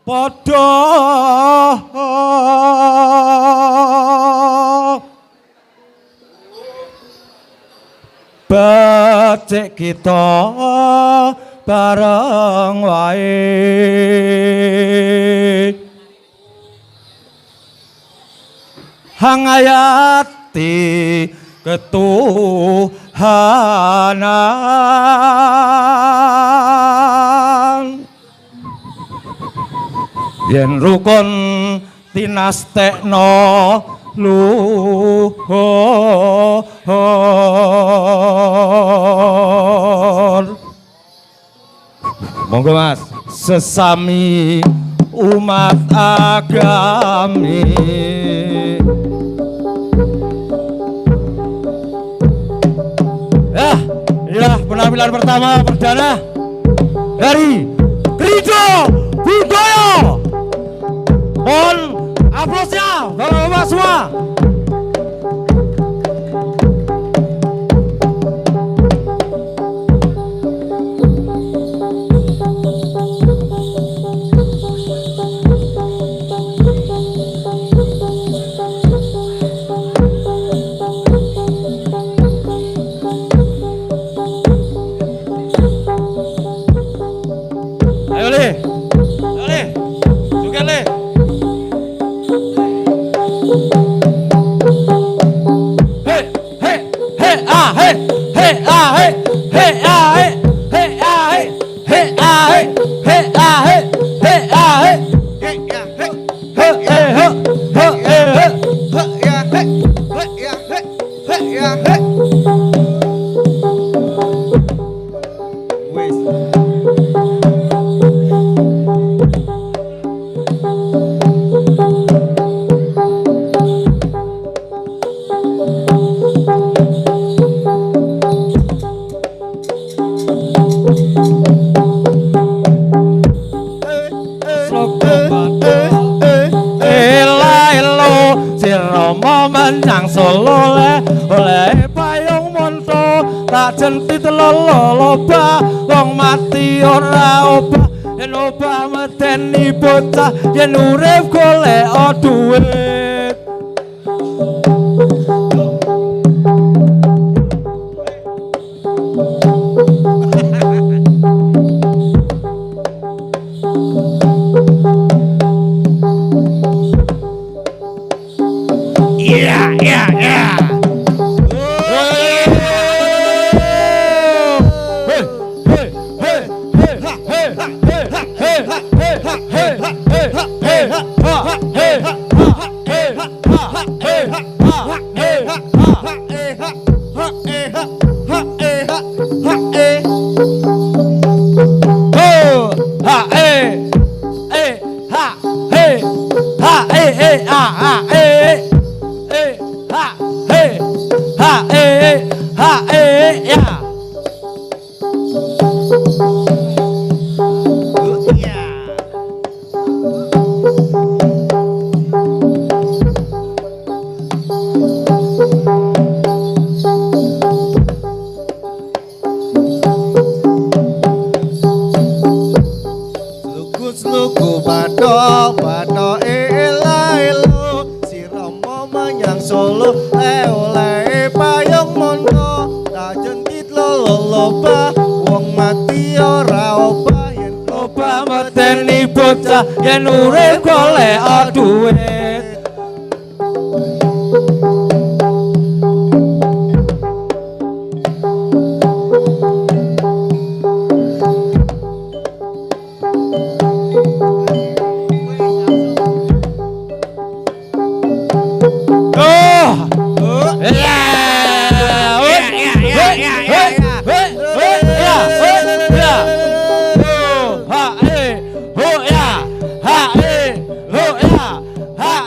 padha becik kita bareng wae hangayati ketuhanan yen rukun tinastekno luhur monggo Mas sesami umat agami inilah penampilan pertama perdana dari Gereja Budaya. Mohon aplausnya Bapak-bapak semua. Menyang Solo oleh payung monto tak jentit loloba wong mati ora obah yen obah medeni bocah yen urip golek duit yen urip golek duit ha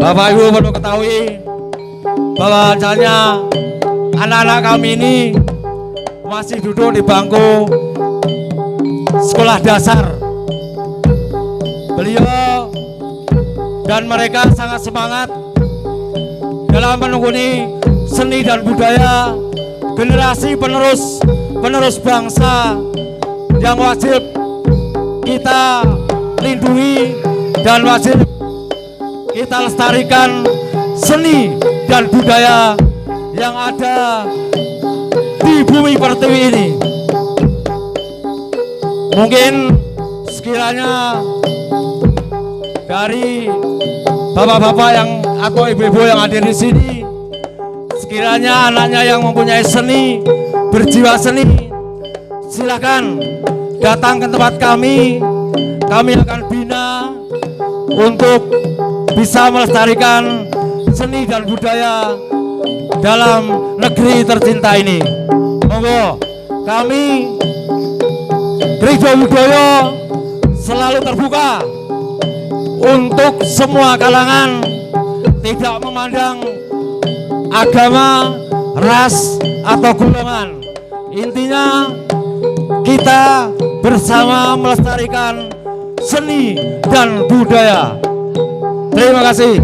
Bapak Ibu perlu ketahui bahwa anak-anak kami ini masih duduk di bangku sekolah dasar. Beliau dan mereka sangat semangat dalam menekuni seni dan budaya generasi penerus bangsa yang wajib kita lindungi dan wajib kita lestarikan seni dan budaya yang ada di bumi pertiwi ini. Mungkin sekiranya dari bapak-bapak yang atau ibu-ibu yang hadir di sini, sekiranya anaknya yang mempunyai seni, berjiwa seni, silakan datang ke tempat kami. Kami akan bina untuk bisa melestarikan seni dan budaya dalam negeri tercinta ini. Monggo, kami Gereja Widoyo selalu terbuka untuk semua kalangan, tidak memandang agama, ras, atau golongan. Intinya kita bersama melestarikan seni dan budaya. Terima kasih.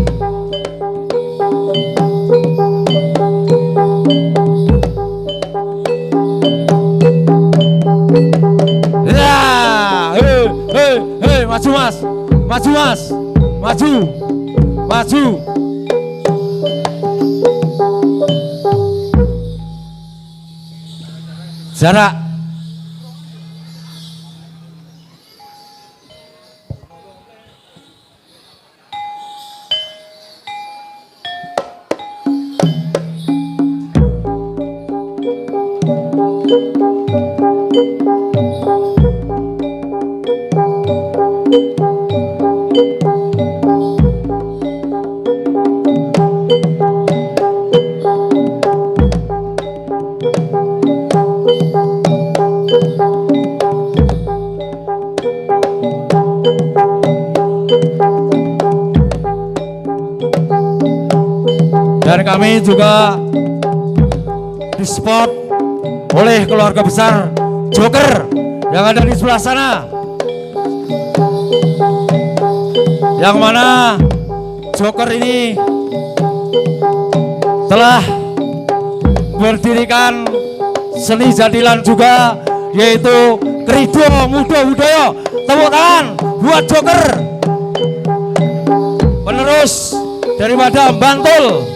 Ya, maju mas, maju mas, maju, maju. Jarak. Dan kami juga disupport oleh keluarga besar Joker yang ada di sebelah sana, yang mana Joker ini telah berdirikan seni jadilan juga, yaitu Krido Mudo Widoyo. Tepuk tangan buat Joker, penerus daripada Bantul.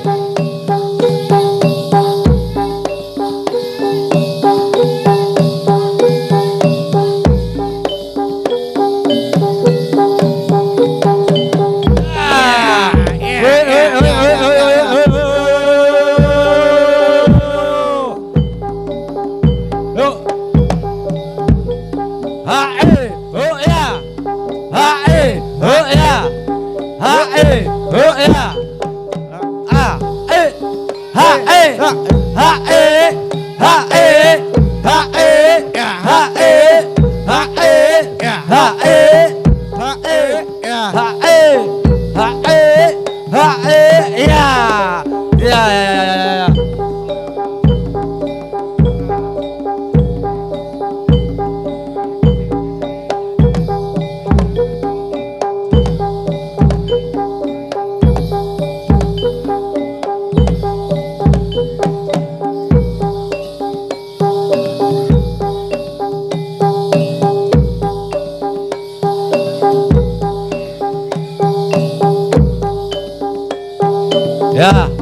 Ya.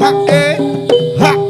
hak e hak